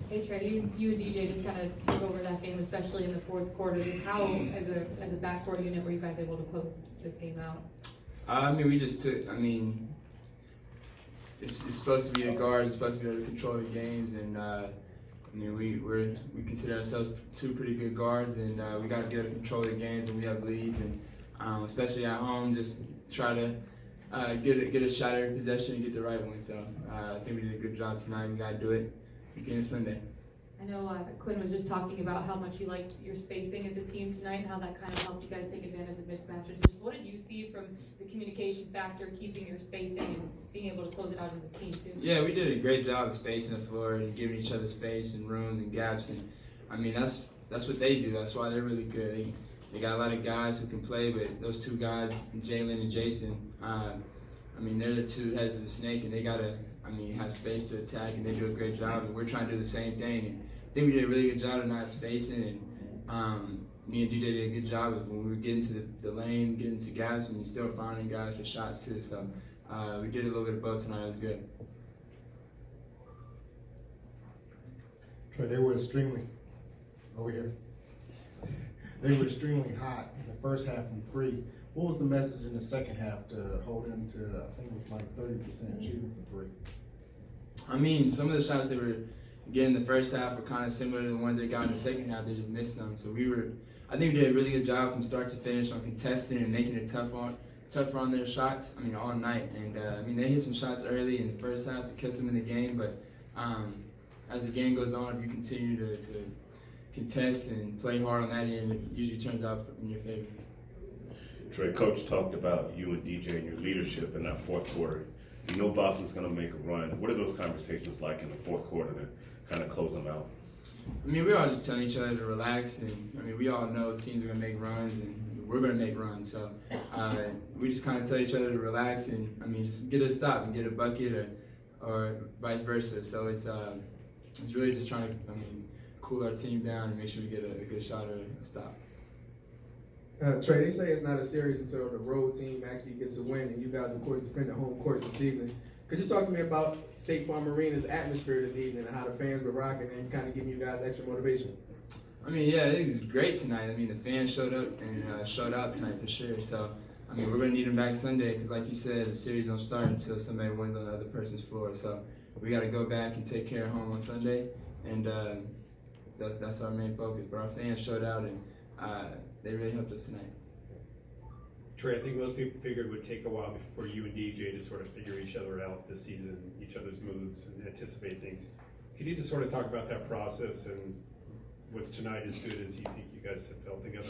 Hey Trae, you and DJ just kind of took over that game, especially in the fourth quarter. Just how, as a backcourt unit, were you guys able to close this game out? I mean, we just took. I mean, it's supposed to be a guard. It's supposed to be able to control the games, and I mean, we consider ourselves two pretty good guards, and we got to be able to control the games, and we have leads, and especially at home, just try to get a shot every possession and get the right one. So I think we did a good job tonight. We got to do it again Sunday. I know Quinn was just talking about how much you liked your spacing as a team tonight and how that kind of helped you guys take advantage of mismatches. Just what did you see from the communication factor, keeping your spacing and being able to close it out as a team too? Yeah, we did a great job of spacing the floor and giving each other space and rooms and gaps. And I mean, that's what they do. That's why they're really good. They got a lot of guys who can play, but those two guys, Jalen and Jason, I mean, they're the two heads of the snake, and they gotta, have space to attack, and they do a great job. And we're trying to do the same thing. And I think we did a really good job of not spacing. And me and DJ did a good job of when we were getting to the lane, getting to gaps, and we still finding guys for shots too. So we did a little bit of both tonight. It was good. Trae, they were extremely over here. They were extremely hot in the first half from three. What was the message in the second half to hold them to, I think it was like 30% shooting from three? I mean, some of the shots they were getting in the first half were kind of similar to the ones they got in the second half. They just missed them. So I think we did a really good job from start to finish on contesting and making it tougher on their shots. All night. And they hit some shots early in the first half that kept them in the game. But as the game goes on, if you continue to contest and play hard on that end, it usually turns out in your favor. Trae, Coach talked about you and DJ and your leadership in that fourth quarter. You know Boston's going to make a run. What are those conversations like in the fourth quarter to kind of close them out? We're all just telling each other to relax, and we all know teams are going to make runs, and we're going to make runs. So we just kind of tell each other to relax and, just get a stop and get a bucket or vice versa. So it's really just trying to, cool our team down and make sure we get a good shot or a stop. Trae, they say it's not a series until the road team actually gets a win, and you guys, of course, defend the home court this evening. Could you talk to me about State Farm Arena's atmosphere this evening and how the fans were rocking and kind of giving you guys extra motivation? Yeah, it was great tonight. The fans showed up and showed out tonight for sure. So, we're going to need them back Sunday because, like you said, the series don't start until somebody wins on the other person's floor. So, we got to go back and take care of home on Sunday, and that's our main focus. But our fans showed out, and they really helped us tonight. Trae, I think most people figured it would take a while before you and DJ to sort of figure each other out this season, each other's moves, and anticipate things. Could you just sort of talk about that process and was tonight as good as you think you guys have felt together?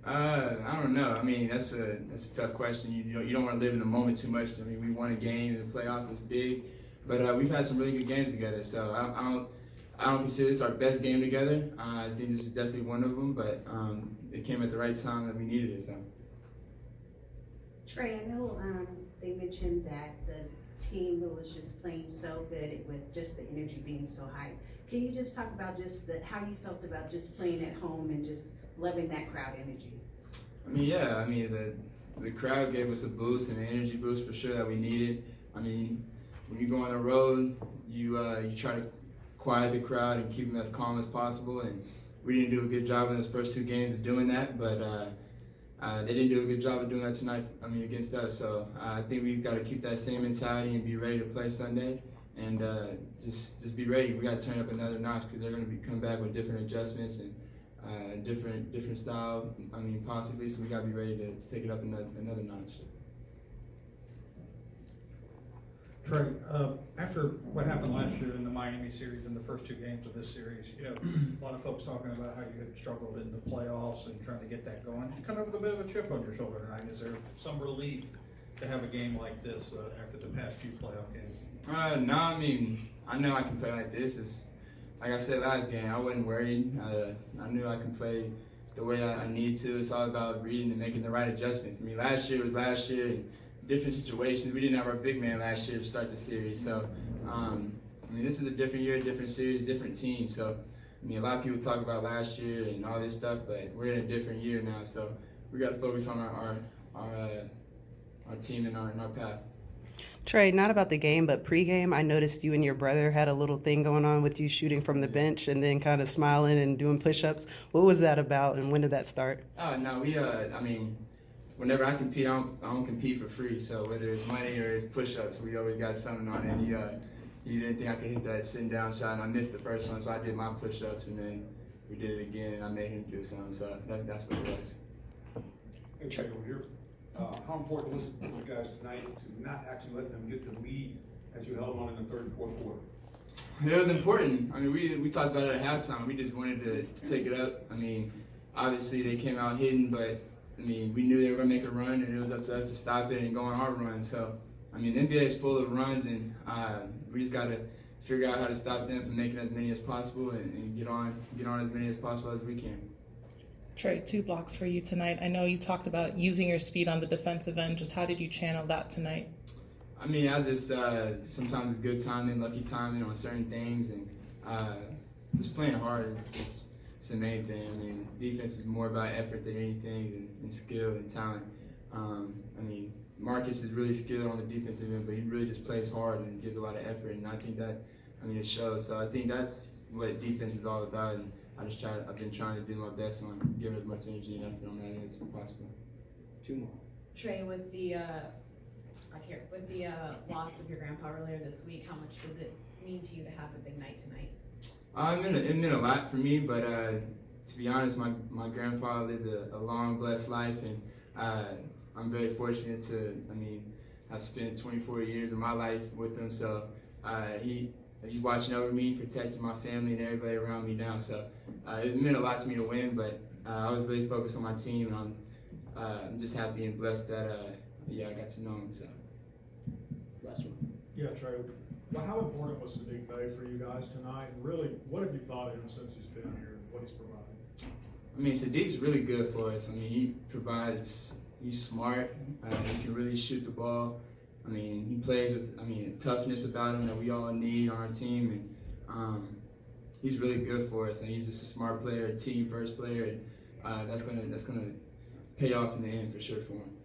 I don't know. That's a tough question. You don't want to live in the moment too much. We won a game in the playoffs. It's big, but we've had some really good games together. So I don't consider this our best game together. I think this is definitely one of them, but it came at the right time that we needed it. So. Trae, I know they mentioned that the team was just playing so good with just the energy being so high. Can you just talk about just how you felt about just playing at home and just loving that crowd energy? The crowd gave us a boost and an energy boost for sure that we needed. When you go on the road, you try to quiet the crowd and keep them as calm as possible, and we didn't do a good job in those first two games of doing that, but they didn't do a good job of doing that tonight, against us. So I think we've got to keep that same mentality and be ready to play Sunday, and just be ready. We got to turn up another notch because they're going to come back with different adjustments and different style, possibly, so we got to be ready to take it up another notch. Trae, after what happened last year in the Miami series and the first two games of this series, a lot of folks talking about how you had struggled in the playoffs and trying to get that going. You come up with a bit of a chip on your shoulder tonight. Is there some relief to have a game like this after the past few playoff games? No, I know I can play like this. It's, like I said last game, I wasn't worried. I knew I can play the way I need to. It's all about reading and making the right adjustments. last year was last year. And different situations. We didn't have our big man last year to start the series. So, this is a different year, different series, different team. So, a lot of people talk about last year and all this stuff, but we're in a different year now. So, we got to focus on our team and our path. Trey, not about the game, but pregame, I noticed you and your brother had a little thing going on with you shooting from the bench and then kind of smiling and doing push-ups. What was that about, and when did that start? Oh no, we I mean, whenever I compete, I don't compete for free. So whether it's money or it's push-ups, we always got something on it. He didn't think I could hit that sitting down shot, and I missed the first one, so I did my push-ups, and then we did it again, and I made him do something. So that's what it was. Hey, Trey, over here. How important was it for you guys tonight to not actually let them get the lead as you held on in the third and fourth quarter? It was important. I mean, we talked about it at halftime. We just wanted to take it up. I mean, obviously they came out hitting, but I mean, we knew they were gonna make a run, and it was up to us to stop it and go on our run. So, I mean, the NBA is full of runs, and we just gotta figure out how to stop them from making as many as possible and get on as many as possible as we can. Trae, 2 blocks for you tonight. I know you talked about using your speed on the defensive end. Just how did you channel that tonight? I mean, I just sometimes it's good timing, lucky timing on certain things, and just playing hard is the main thing. I mean, defense is more about effort than anything, and skill and talent. I mean, Marcus is really skilled on the defensive end, but he really just plays hard and gives a lot of effort, and I think that, I mean, it shows. So I think that's what defense is all about, and I've been trying to do my best on giving as much energy and effort on that end as possible. 2 more. Trae, with the loss of your grandpa earlier this week, how much did it mean to you to have a big night tonight? It meant a lot for me, but to be honest, my grandpa lived a long, blessed life, and I'm very fortunate to, I mean, I've spent 24 years of my life with him, so he's watching over me, protecting my family and everybody around me now, so it meant a lot to me to win, but I was really focused on my team, and I'm just happy and blessed that, I got to know him, so. Last one. Yeah, Trey, well, how important was Sadiq Bey for you guys tonight? And really, what have you thought of him since he's been here and what he's provided? I mean, Sadiq's really good for us. I mean, he provides, he's smart, he can really shoot the ball. I mean, he plays with, a toughness about him that we all need on our team, and he's really good for us. And he's just a smart player, a team first player, and that's gonna pay off in the end for sure for him.